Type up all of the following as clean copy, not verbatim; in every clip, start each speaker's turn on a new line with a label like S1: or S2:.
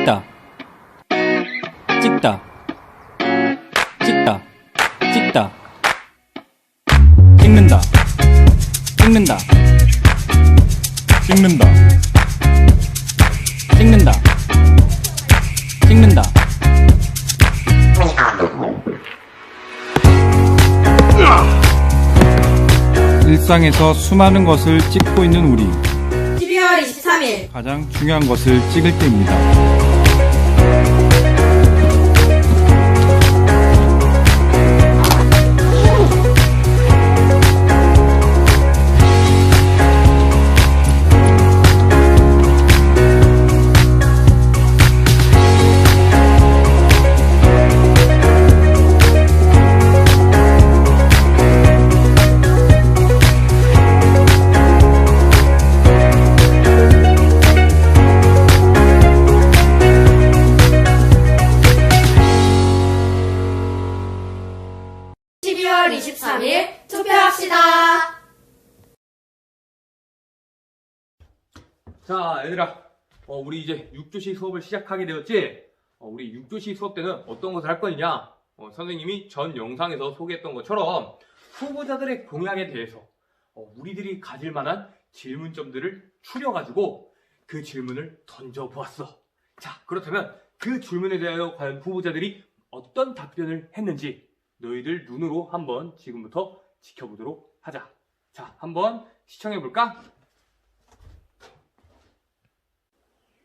S1: 찍다 찍다 찍다 찍다 찍는다 찍는다 찍는다 찍는다 찍는다 일상에서 수많은 것을 찍고 있는 우리
S2: 12월 23일
S1: 가장 중요한 것을 찍을 때입니다.
S2: 투표합시다.
S3: 자, 얘들아, 우리 이제 6교시 수업을 시작하게 되었지? 우리 6교시 수업 때는 어떤 것을 할 거냐? 선생님이 전 영상에서 소개했던 것처럼 후보자들의 공약에 대해서 우리들이 가질 만한 질문점들을 추려가지고 그 질문을 던져보았어. 자, 그렇다면 그 질문에 대하여 과연 후보자들이 어떤 답변을 했는지 너희들 눈으로 한번 지금부터 지켜보도록 하자. 자, 한번 시청해볼까?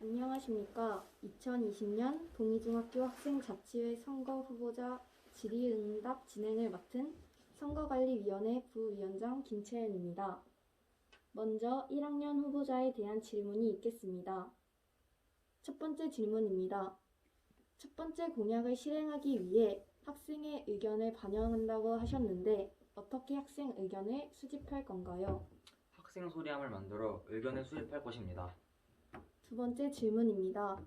S4: 안녕하십니까. 2020년 동의중학교 학생자치회 선거 후보자 질의응답 진행을 맡은 선거관리위원회 부위원장 김채연입니다. 먼저 1학년 후보자에 대한 질문이 있겠습니다. 첫 번째 질문입니다. 첫 번째 공약을 실행하기 위해 학생의 의견을 반영한다고 하셨는데 어떻게 학생 의견을 수집할 건가요?
S5: 학생 소리함을 만들어 의견을 수집할 것입니다.
S4: 두 번째 질문입니다.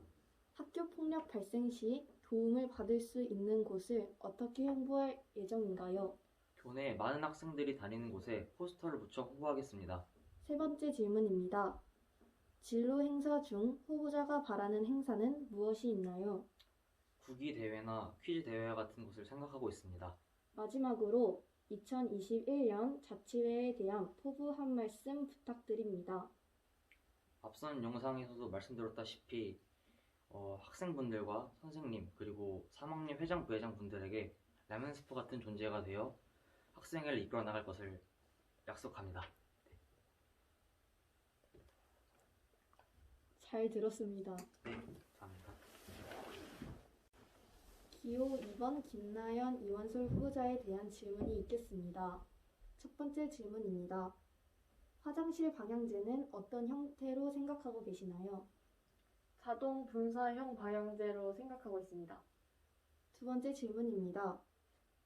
S4: 학교 폭력 발생 시 도움을 받을 수 있는 곳을 어떻게 홍보할 예정인가요?
S5: 교내에 많은 학생들이 다니는 곳에 포스터를 붙여 홍보하겠습니다.
S4: 세 번째 질문입니다. 진로 행사 중 후보자가 바라는 행사는 무엇이 있나요?
S5: 국기 대회나 퀴즈 대회 같은 곳을 생각하고 있습니다.
S4: 마지막으로 2021년 자치회에 대한 포부 한 말씀 부탁드립니다.
S5: 앞선 영상에서도 말씀드렸다시피 학생분들과 선생님 그리고 3학년 회장 부회장분들에게 라면 스프 같은 존재가 되어 학생회를 이끌어 나갈 것을 약속합니다.
S4: 잘 들었습니다.
S5: 네, 감사합니다.
S4: 기호 2번 김나연 이원솔 후보자에 대한 질문이 있겠습니다. 첫 번째 질문입니다. 화장실 방향제는 어떤 형태로 생각하고 계시나요?
S6: 자동 분사형 방향제로 생각하고 있습니다.
S4: 두 번째 질문입니다.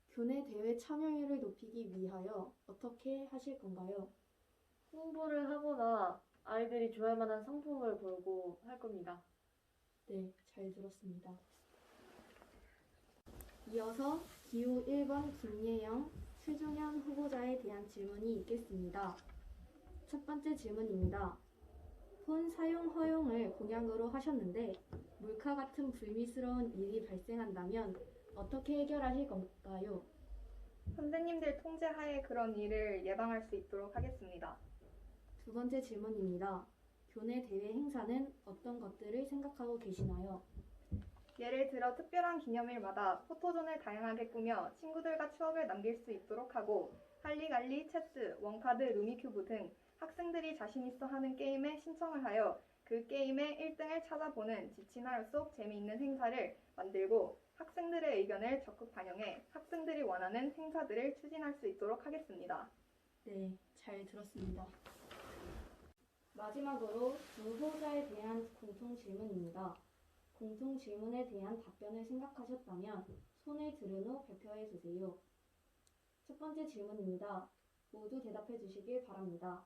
S4: 교내 대회 참여율을 높이기 위하여 어떻게 하실 건가요?
S6: 홍보를 하거나 아이들이 좋아할 만한 상품을 걸고 할 겁니다.
S4: 네, 잘 들었습니다. 이어서 기호 1번 김예영, 최종현 후보자에 대한 질문이 있겠습니다. 첫 번째 질문입니다. 폰 사용 허용을 공약으로 하셨는데 몰카 같은 불미스러운 일이 발생한다면 어떻게 해결하실 건가요?
S7: 선생님들 통제하에 그런 일을 예방할 수 있도록 하겠습니다.
S4: 두 번째 질문입니다. 교내 대회 행사는 어떤 것들을 생각하고 계시나요?
S7: 예를 들어 특별한 기념일마다 포토존을 다양하게 꾸며 친구들과 추억을 남길 수 있도록 하고 할리갈리, 체스, 원카드, 루미큐브 등 학생들이 자신 있어 하는 게임에 신청을 하여 그 게임의 1등을 찾아보는 지치나요 속 재미있는 행사를 만들고 학생들의 의견을 적극 반영해 학생들이 원하는 행사들을 추진할 수 있도록 하겠습니다.
S4: 네, 잘 들었습니다. 마지막으로 두 후보자에 대한 공통 질문입니다. 공통 질문에 대한 답변을 생각하셨다면 손을 들은 후 발표해 주세요. 첫 번째 질문입니다. 모두 대답해 주시길 바랍니다.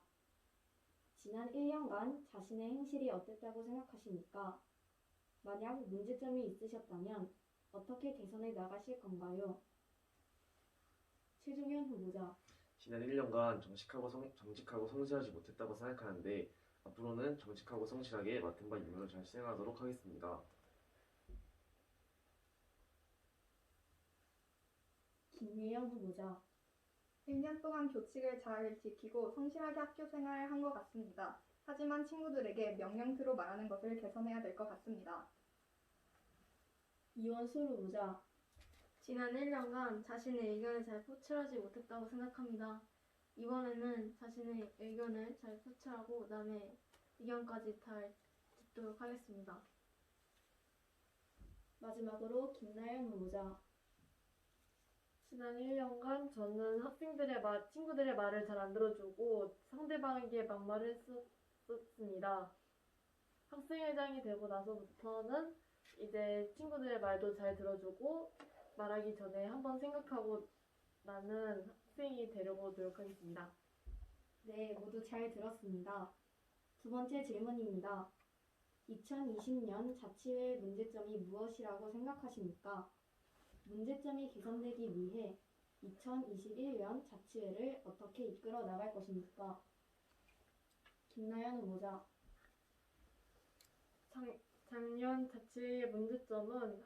S4: 지난 1년간 자신의 행실이 어땠다고 생각하십니까? 만약 문제점이 있으셨다면 어떻게 개선해 나가실 건가요? 최종현 후보자.
S8: 지난 1년간 정직하고 성실하지 못했다고 생각하는데 앞으로는 정직하고 성실하게 맡은 바 임무를 잘 수행하도록 하겠습니다.
S4: 김예영 후보자.
S7: 1년 동안 교칙을 잘 지키고 성실하게 학교 생활을 한 것 같습니다. 하지만 친구들에게 명령대로 말하는 것을 개선해야 될 것 같습니다.
S4: 이원술 후보자.
S6: 지난 1년간 자신의 의견을 잘 표출하지 못했다고 생각합니다. 이번에는 자신의 의견을 잘 표출하고 남의 의견까지 잘 듣도록 하겠습니다.
S4: 마지막으로 김나연 후보자.
S6: 지난 1년간 저는 친구들의 말을 잘 안 들어주고 상대방에게 막말을 했었습니다. 학생회장이 되고 나서부터는 이제 친구들의 말도 잘 들어주고 말하기 전에 한번 생각하고 나는 학생이 되려고 노력하겠습니다.
S4: 네, 모두 잘 들었습니다. 두 번째 질문입니다. 2020년 자치회의 문제점이 무엇이라고 생각하십니까? 문제점이 개선되기 위해 2021년 자치회를 어떻게 이끌어 나갈 것입니까? 김나연 후보자.
S6: 작년 자치회의 문제점은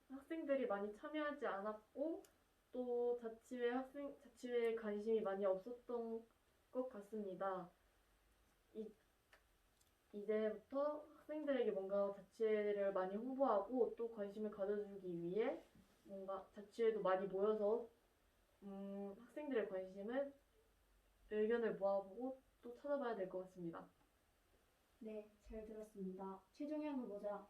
S6: 학생들이 많이 참여하지 않았고 또 자치회에 관심이 많이 없었던 것 같습니다. 이제부터 학생들에게 뭔가 자치회를 많이 홍보하고 또 관심을 가져주기 위해 뭔가 자치회도 많이 모여서 학생들의 의견을 모아보고 또 찾아봐야 될 것 같습니다.
S4: 네, 잘 들었습니다. 최종현 후보자.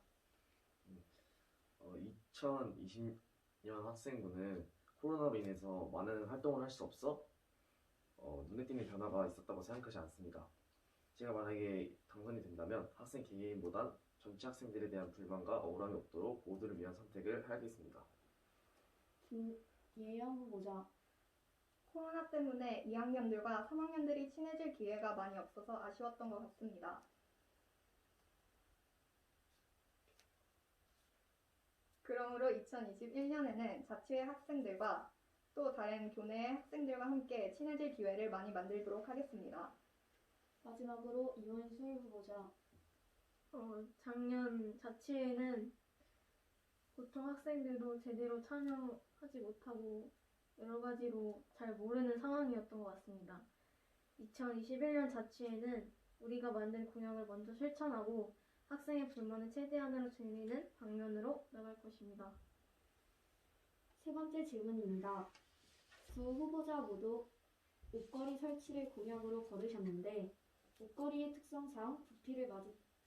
S8: 2020년 학생부는 코로나로 인해서 많은 활동을 할 수 없어 눈에 띄는 변화가 있었다고 생각하지 않습니다. 제가 만약에 당선이 된다면 학생 개개인보단 전체 학생들에 대한 불만과 억울함이 없도록 모두를 위한 선택을 하겠습니다.
S4: 김예영 후보자.
S7: 코로나 때문에 2학년들과 3학년들이 친해질 기회가 많이 없어서 아쉬웠던 것 같습니다. 그러므로 2021년에는 자치회 학생들과 또 다른 교내 학생들과 함께 친해질 기회를 많이 만들도록 하겠습니다.
S4: 마지막으로 이원술 후보자.
S6: 작년 자치회는 보통 학생들도 제대로 참여하지 못하고 여러 가지로 잘 모르는 상황이었던 것 같습니다. 2021년 자치회는 우리가 만든 공약을 먼저 실천하고 학생의 불만을 최대한으로 줄이는 방면으로 나갈 것입니다.
S4: 세 번째 질문입니다. 두 후보자 모두 옷걸이 설치를 공약으로 걸으셨는데 옷걸이의 특성상 부피를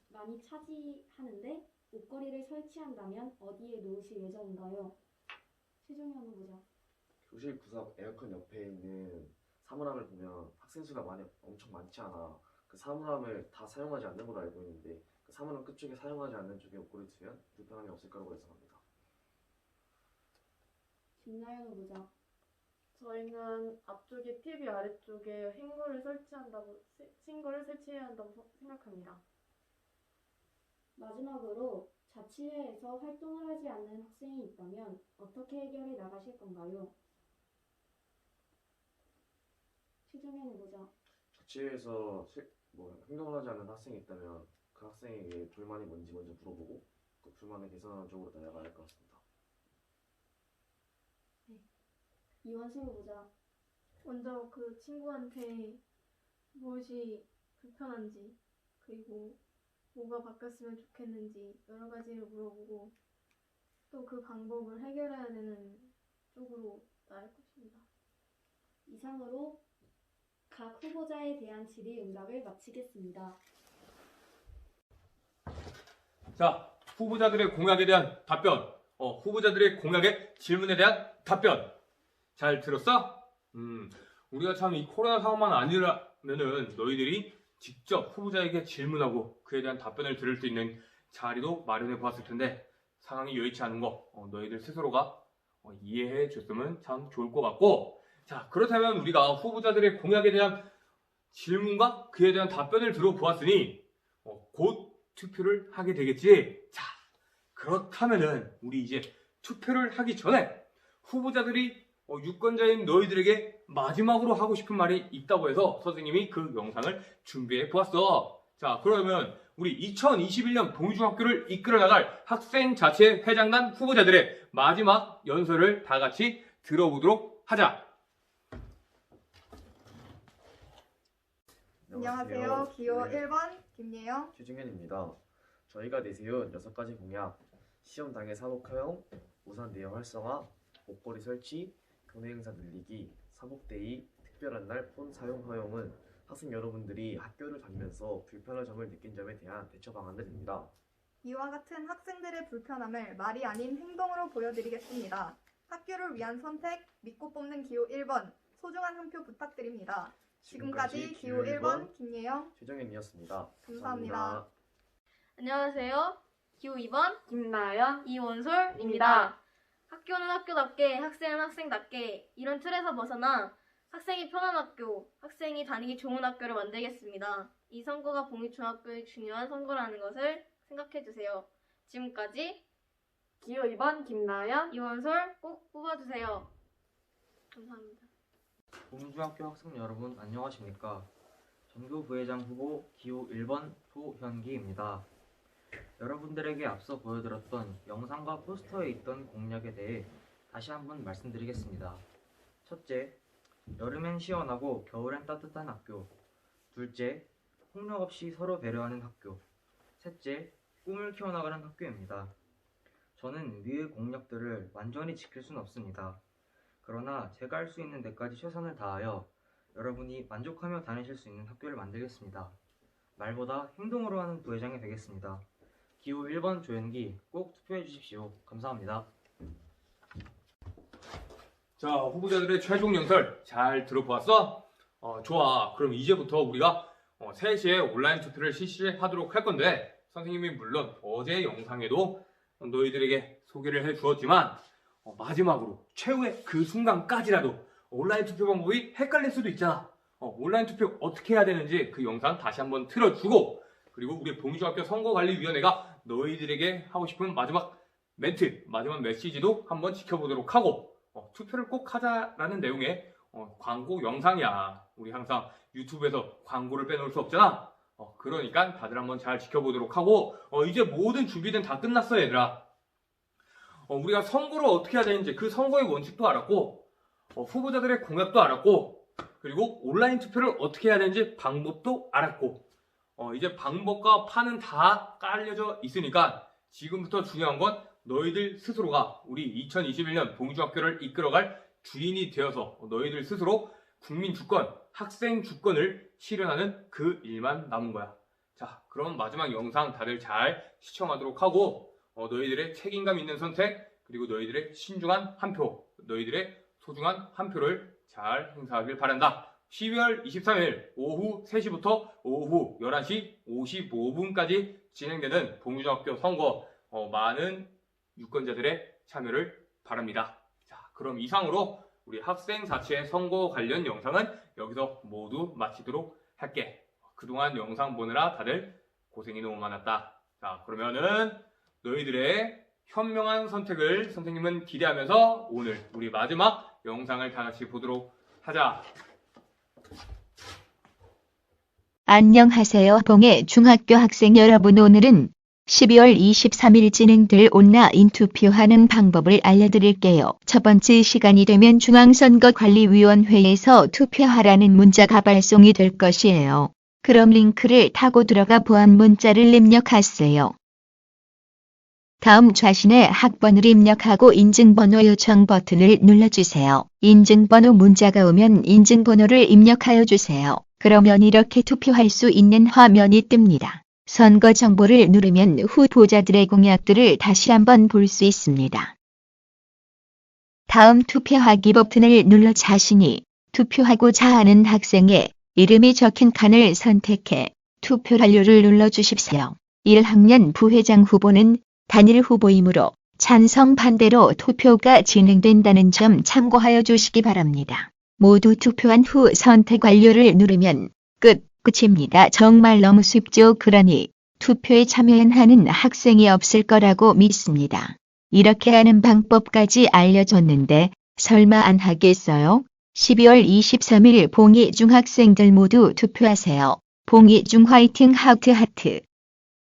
S4: 많이 차지하는데 옷걸이를 설치한다면 어디에 놓으실 예정인가요? 최종현 후보자.
S8: 교실 구석 에어컨 옆에 있는 사물함을 보면 학생 수가 엄청 많지 않아. 그 사물함을 다 사용하지 않는 걸로 알고 있는데 그 사물함 끝쪽에 사용하지 않는 쪽에 옷걸이 두면 불편함이 없을 거라고 예상합니다.
S4: 김나연 후보자.
S6: 저희는 앞쪽에 TV 아래쪽에 행거를 설치해야 한다고 생각합니다.
S4: 마지막으로 자치회에서 활동을 하지 않는 학생이 있다면 어떻게 해결해 나가실 건가요? 최종현 후보자.
S8: 자치회에서 행동을 하지 않는 학생이 있다면 그 학생에게 불만이 뭔지 먼저 물어보고 그 불만을 개선하는 쪽으로 나아가야 할 것 같습니다.
S4: 이원술 후보자.
S6: 먼저 그 친구한테 무엇이 불편한지 그리고 뭐가 바뀌었으면 좋겠는지 여러 가지를 물어보고 또 그 방법을 해결해야 되는 쪽으로 나갈 것입니다.
S4: 이상으로 각 후보자에 대한 질의응답을 마치겠습니다.
S3: 자, 후보자들의 공약에 대한 답변, 후보자들의 공약의 질문에 대한 답변. 잘 들었어? 우리가 참 이 코로나 상황만 아니라면은 너희들이 직접 후보자에게 질문하고 그에 대한 답변을 들을 수 있는 자리도 마련해 보았을 텐데 상황이 여의치 않은 거 너희들 스스로가 이해해 줬으면 참 좋을 것 같고, 자, 그렇다면 우리가 후보자들의 공약에 대한 질문과 그에 대한 답변을 들어보았으니 곧 투표를 하게 되겠지. 자, 그렇다면은 우리 이제 투표를 하기 전에 후보자들이 유권자인 너희들에게 마지막으로 하고 싶은 말이 있다고 해서 선생님이 그 영상을 준비해 보았어. 자, 그러면 우리 2021년 동의중학교를 이끌어 나갈 학생자치회 회장단 후보자들의 마지막 연설을 다 같이 들어보도록 하자.
S7: 안녕하세요. 기호 1번 김예영.
S8: 최중현입니다. 저희가 내세운 6가지 공약, 시험 당일 사복 허용, 우산 대여 활성화, 목걸이 설치, 교내 행사 늘리기, 사복데이, 특별한 날 폰 사용 허용은 학생 여러분들이 학교를 다니면서 불편한 점을 느낀 점에 대한 대처 방안들입니다.
S7: 이와 같은 학생들의 불편함을 말이 아닌 행동으로 보여드리겠습니다. 학교를 위한 선택, 믿고 뽑는 기호 1번, 소중한 한 표 부탁드립니다. 지금까지 기호 1번 김예영,
S8: 최정현이었습니다.
S7: 감사합니다.
S6: 안녕하세요. 기호 2번
S2: 김나연,
S6: 이원솔입니다. 학교는 학교답게, 학생은 학생답게 이런 틀에서 벗어나 학생이 편한 학교, 학생이 다니기 좋은 학교를 만들겠습니다. 이 선거가 봉익중학교의 중요한 선거라는 것을 생각해주세요. 지금까지
S2: 기호 2번 김나연,
S6: 이원솔 꼭 뽑아주세요. 감사합니다.
S5: 봉중학교 학생 여러분 안녕하십니까? 전교 부회장 후보 기호 1번 조현기입니다. 여러분들에게 앞서 보여드렸던 영상과 포스터에 있던 공약에 대해 다시 한번 말씀드리겠습니다. 첫째, 여름엔 시원하고 겨울엔 따뜻한 학교. 둘째, 폭력 없이 서로 배려하는 학교. 셋째, 꿈을 키워나가는 학교입니다. 저는 위의 공약들을 완전히 지킬 수는 없습니다. 그러나 제가 할 수 있는 데까지 최선을 다하여 여러분이 만족하며 다니실 수 있는 학교를 만들겠습니다. 말보다 행동으로 하는 부회장이 되겠습니다. 기호 1번 조현기 꼭 투표해 주십시오. 감사합니다.
S3: 자, 후보자들의 최종 연설 잘 들어보았어? 좋아. 그럼 이제부터 우리가 3시에 온라인 투표를 실시하도록 할 건데, 선생님이 물론 어제 영상에도 너희들에게 소개를 해주었지만 마지막으로 최후의 그 순간까지라도 온라인 투표 방법이 헷갈릴 수도 있잖아. 온라인 투표 어떻게 해야 되는지 그 영상 다시 한번 틀어주고, 그리고 우리 봉중학교 선거관리위원회가 너희들에게 하고 싶은 마지막 멘트, 마지막 메시지도 한번 지켜보도록 하고, 투표를 꼭 하자라는 내용의 광고 영상이야. 우리 항상 유튜브에서 광고를 빼놓을 수 없잖아. 그러니까 다들 한번 잘 지켜보도록 하고, 이제 모든 준비는 다 끝났어, 얘들아. 우리가 선거를 어떻게 해야 되는지 그 선거의 원칙도 알았고, 후보자들의 공약도 알았고, 그리고 온라인 투표를 어떻게 해야 되는지 방법도 알았고, 이제 방법과 판은 다 깔려져 있으니까 지금부터 중요한 건 너희들 스스로가 우리 2021년 봉중학교를 이끌어갈 주인이 되어서 너희들 스스로 국민 주권, 학생 주권을 실현하는 그 일만 남은 거야. 자, 그럼 마지막 영상 다들 잘 시청하도록 하고, 너희들의 책임감 있는 선택, 그리고 너희들의 신중한 한 표, 너희들의 소중한 한 표를 잘 행사하길 바란다. 12월 23일 오후 3시부터 오후 11시 55분까지 진행되는 봉중학교 선거, 많은 유권자들의 참여를 바랍니다. 자, 그럼 이상으로 우리 학생 자치의 선거 관련 영상은 여기서 모두 마치도록 할게. 그동안 영상 보느라 다들 고생이 너무 많았다. 자, 그러면은 너희들의 현명한 선택을 선생님은 기대하면서 오늘 우리 마지막 영상을 다 같이 보도록 하자.
S9: 안녕하세요. 봉해 중학교 학생 여러분, 오늘은 12월 23일 진행될 온라인 투표하는 방법을 알려드릴게요. 첫 번째 시간이 되면 중앙선거관리위원회에서 투표하라는 문자가 발송이 될 것이에요. 그럼 링크를 타고 들어가 보안 문자를 입력하세요. 다음 자신의 학번을 입력하고 인증번호 요청 버튼을 눌러주세요. 인증번호 문자가 오면 인증번호를 입력하여 주세요. 그러면 이렇게 투표할 수 있는 화면이 뜹니다. 선거 정보를 누르면 후보자들의 공약들을 다시 한번 볼 수 있습니다. 다음 투표하기 버튼을 눌러 자신이 투표하고자 하는 학생의 이름이 적힌 칸을 선택해 투표 완료를 눌러주십시오. 1학년 부회장 후보는 단일 후보이므로 찬성 반대로 투표가 진행된다는 점 참고하여 주시기 바랍니다. 모두 투표한 후 선택 완료를 누르면 끝입니다. 정말 너무 쉽죠? 그러니 투표에 참여하는 학생이 없을 거라고 믿습니다. 이렇게 하는 방법까지 알려줬는데 설마 안 하겠어요? 12월 23일 봉해 중학생들 모두 투표하세요. 봉해 중 화이팅! 하트.